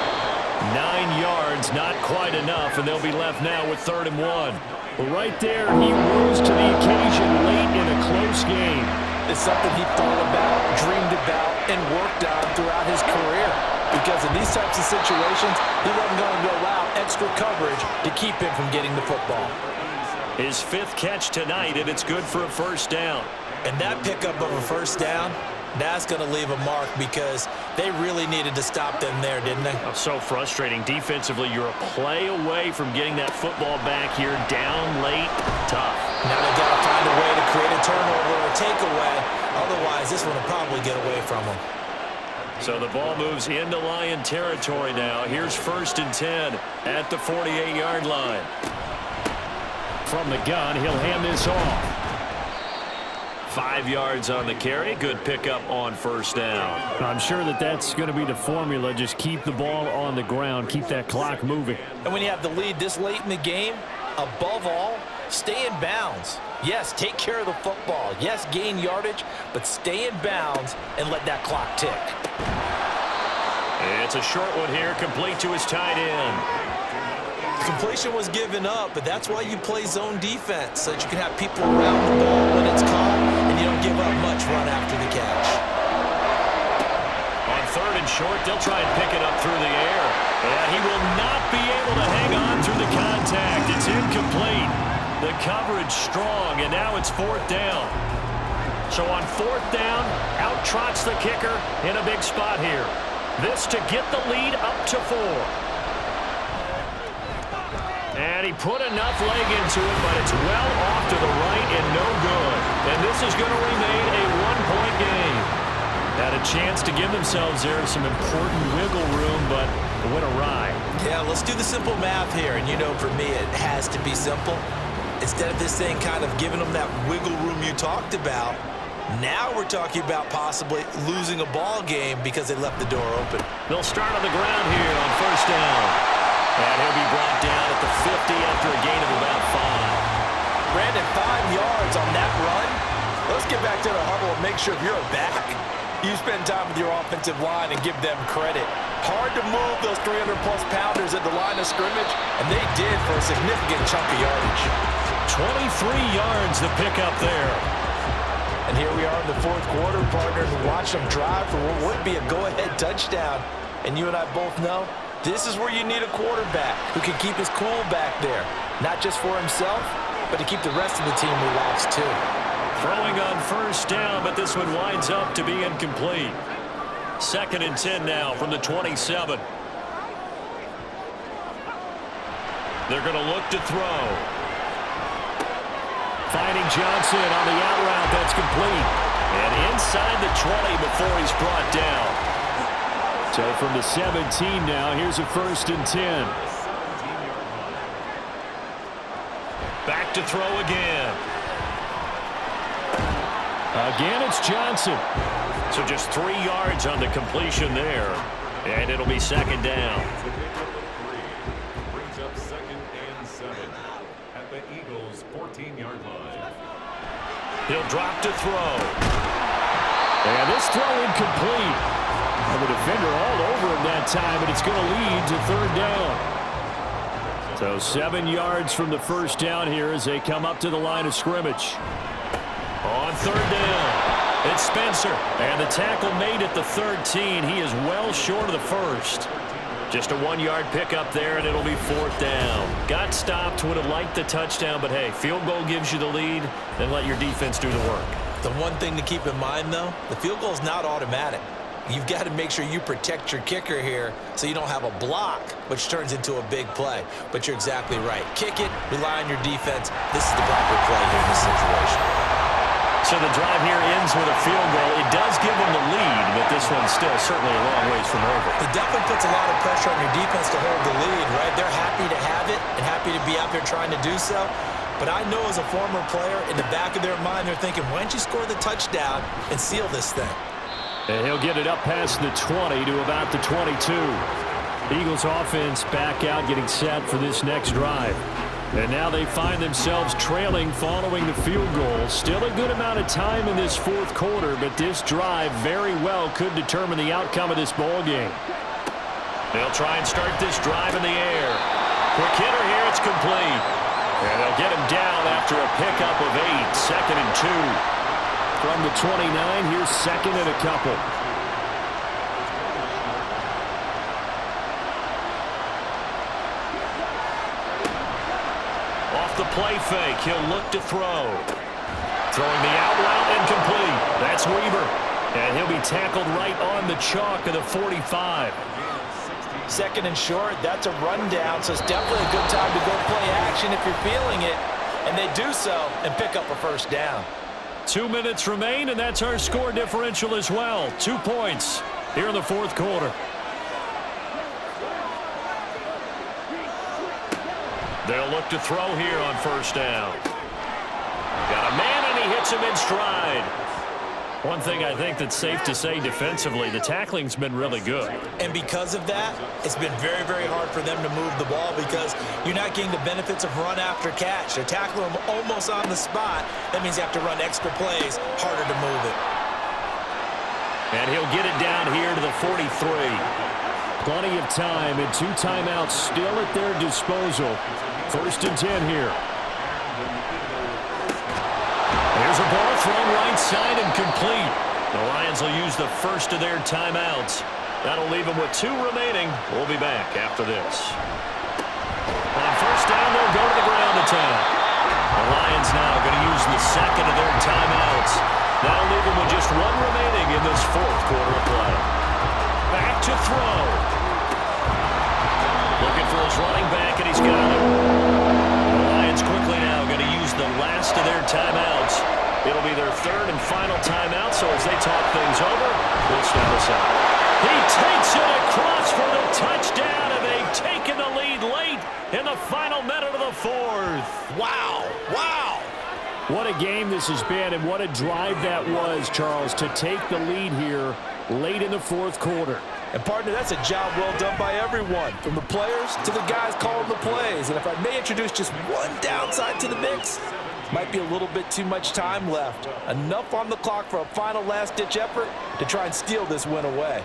Speaker 2: 9 yards, not quite enough, and they'll be left now with 3rd and 1.
Speaker 5: Well, right there, he rose to the occasion late in a close game.
Speaker 3: It's something he thought about, dreamed about, and worked on throughout his career. Because in these types of situations, he wasn't going to allow extra coverage to keep him from getting the football.
Speaker 2: His 5th catch tonight, and it's good for a first down.
Speaker 3: And that pickup of a first down That's going to leave a mark because they really needed to stop them there, didn't they?
Speaker 2: Oh, so frustrating. Defensively, you're a play away from getting that football back here. Down late, tough.
Speaker 3: Now they've got to find a way to create a turnover or a takeaway. Otherwise, this one will probably get away from them.
Speaker 2: So the ball moves into Lion territory now. Here's 1st and 10 at the 48-yard line.
Speaker 5: From the gun, he'll hand this off.
Speaker 2: 5 yards on the carry. Good pickup on 1st down.
Speaker 5: I'm sure that's going to be the formula. Just keep the ball on the ground. Keep that clock moving.
Speaker 3: And when you have the lead this late in the game, above all, stay in bounds. Yes, take care of the football. Yes, gain yardage, but stay in bounds and let that clock tick.
Speaker 2: It's a short one here, complete to his tight end.
Speaker 3: Completion was given up, but that's why you play zone defense, so that you can have people around the ball when it's caught, and you don't give up much run after the catch.
Speaker 2: On 3rd and short, they'll try and pick it up through the air. And he will not be able to hang on through the contact. It's incomplete. The coverage strong, and now it's 4th down. So on 4th down, out trots the kicker in a big spot here. This to get the lead up to 4. And he put enough leg into it, but it's well off to the right and no good. And this is going to remain a 1-point game. Had a chance to give themselves there some important wiggle room, but it went awry.
Speaker 3: Yeah, let's do the simple math here. And you know, for me, it has to be simple. Instead of this thing kind of giving them that wiggle room you talked about, now we're talking about possibly losing a ball game because they left the door open.
Speaker 2: They'll start on the ground here on 1st down. And he'll be brought down at the 50 after a gain of about 5.
Speaker 3: Brandon, 5 yards on that run. Let's get back to the huddle and make sure if you're a back, you spend time with your offensive line and give them credit. Hard to move those 300-plus pounders at the line of scrimmage, and they did for a significant chunk of yardage.
Speaker 2: 23 yards to pick up there.
Speaker 3: And here we are in the 4th quarter, partner, and watch them drive for what would be a go-ahead touchdown. And you and I both know this is where you need a quarterback who can keep his cool back there, not just for himself, but to keep the rest of the team relaxed too.
Speaker 2: Throwing on 1st down, but this one winds up to be incomplete. 2nd and 10 now from the 27. They're going to look to throw.
Speaker 5: Finding Johnson on the out route. That's complete.
Speaker 2: And inside the 20 before he's brought down.
Speaker 5: So from the 17 now, here's a 1st and 10.
Speaker 2: Back to throw again.
Speaker 5: Again, it's Johnson.
Speaker 2: So just 3 yards on the completion there. And it'll be 2nd down.
Speaker 7: Brings up 2nd and 7 at the Eagles' 14-yard line.
Speaker 2: He'll drop to throw.
Speaker 5: And this throw incomplete. And the defender all over him that time, but it's going to lead to 3rd down. So 7 yards from the 1st down here as they come up to the line of scrimmage.
Speaker 2: On 3rd down, it's Spencer. And the tackle made at the 13. He is well short of the 1st. Just a 1-yard pickup there, and it'll be 4th down. Got stopped, would have liked the touchdown, but hey, field goal gives you the lead, then let your defense do the work.
Speaker 3: The one thing to keep in mind, though, the field goal is not automatic. You've got to make sure you protect your kicker here so you don't have a block, which turns into a big play. But you're exactly right. Kick it, rely on your defense. This is the proper play here in this situation.
Speaker 2: So the drive here ends with a field goal. It does give them the lead, but this one's still certainly a long ways from over.
Speaker 3: It definitely puts a lot of pressure on your defense to hold the lead, right? They're happy to have it and happy to be out there trying to do so. But I know as a former player, in the back of their mind, they're thinking, why don't you score the touchdown and seal this thing?
Speaker 5: And he'll get it up past the 20 to about the 22. Eagles offense back out getting set for this next drive. And now they find themselves trailing following the field goal. Still a good amount of time in this 4th quarter, but this drive very well could determine the outcome of this ball game.
Speaker 2: They'll try and start this drive in the air. Quick hitter here, it's complete. And they'll get him down after a pickup of 8, 2nd and 2.
Speaker 5: From the 29, here's 2nd and a couple.
Speaker 2: Off the play fake, he'll look to throw. Throwing the out route and complete. That's Weaver. And he'll be tackled right on the chalk of the 45.
Speaker 3: Second and short, that's a rundown, so it's definitely a good time to go play action if you're feeling it. And they do so and pick up a first down.
Speaker 2: 2 minutes remain, and that's our score differential as well. 2 points here in the fourth quarter. They'll look to throw here on first down. Got a man, and he hits him in stride. One thing I think that's safe to say defensively, the tackling's been really good.
Speaker 3: And because of that, it's been very, very hard for them to move the ball because you're not getting the benefits of run after catch. They're tackling them almost on the spot. That means you have to run extra plays, harder to move it.
Speaker 2: And he'll get it down here to the 43. Plenty of time and 2 timeouts still at their disposal. First and 10 here. Here's a ball thrown right side and complete. The Lions will use the first of their timeouts. That'll leave them with 2 remaining. We'll be back after this. On first down, they'll go to the ground attack. The Lions now going to use the second of their timeouts. That'll leave them with just 1 remaining in this fourth quarter of play. Back to throw. Looking for his running back, and he's got him. The Lions quickly now going to use the last of their timeouts. It'll be their 3rd and final timeout, so as they talk things over, we'll step aside. He takes it across for the touchdown, and they've taken the lead late in the final minute of the fourth.
Speaker 3: Wow, wow.
Speaker 5: What a game this has been, and what a drive that was, Charles, to take the lead here late in the fourth quarter.
Speaker 3: And, partner, that's a job well done by everyone, from the players to the guys calling the plays. And if I may introduce just one downside to the mix, might be a little bit too much time left. Enough on the clock for a final last-ditch effort to try and steal this win away.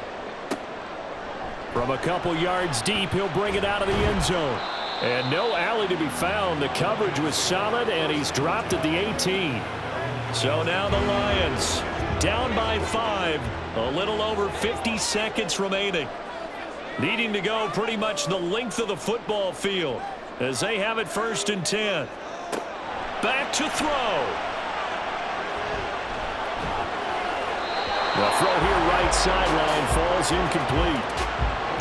Speaker 5: From a couple yards deep, he'll bring it out of the end zone. And no alley to be found. The coverage was solid, and he's dropped at the 18. So now the Lions down by 5. A little over 50 seconds remaining. Needing to go pretty much the length of the football field as they have it first and 10. Back to throw. The throw here right sideline falls incomplete.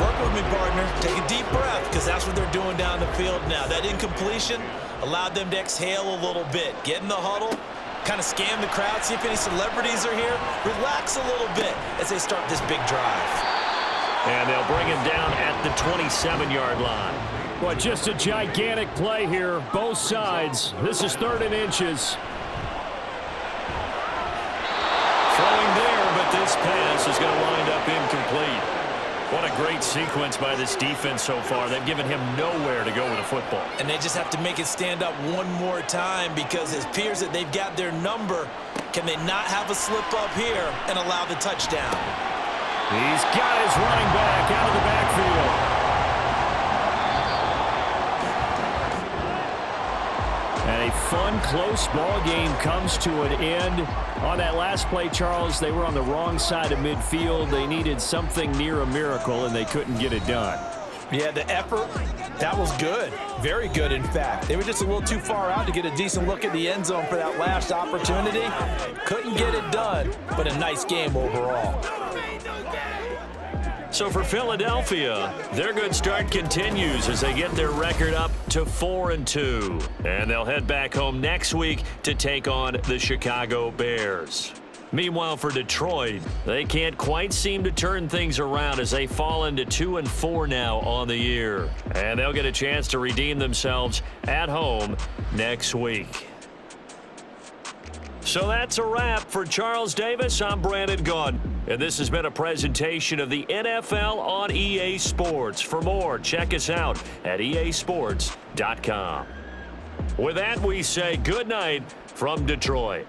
Speaker 3: Work with me, partner. Take a deep breath because that's what they're doing down the field now. That incompletion allowed them to exhale a little bit. Get in the huddle. Kind of scan the crowd, see if any celebrities are here. Relax a little bit as they start this big drive.
Speaker 2: And they'll bring him down at the 27-yard line.
Speaker 5: Well, just a gigantic play here, both sides. This is 3rd and inches.
Speaker 2: Throwing there, but this pass is going to wind up incomplete. What a great sequence by this defense so far. They've given him nowhere to go with the football.
Speaker 3: And they just have to make it stand up one more time because it appears that they've got their number. Can they not have a slip up here and allow the touchdown?
Speaker 5: He's got his running back out of the backfield. And a fun, close ball game comes to an end. On that last play, Charles, they were on the wrong side of midfield. They needed something near a miracle, and they couldn't get it done.
Speaker 3: Yeah, the effort, that was good. Very good, in fact. They were just a little too far out to get a decent look at the end zone for that last opportunity. Couldn't get it done, but a nice game overall.
Speaker 2: So for Philadelphia, their good start continues as they get their record up to 4-2. And they'll head back home next week to take on the Chicago Bears. Meanwhile, for Detroit, they can't quite seem to turn things around as they fall into 2-4 now on the year. And they'll get a chance to redeem themselves at home next week. So that's a wrap for Charles Davis. I'm Brandon Gaudin, and this has been a presentation of the NFL on EA Sports. For more, check us out at easports.com. With that, we say good night from Detroit.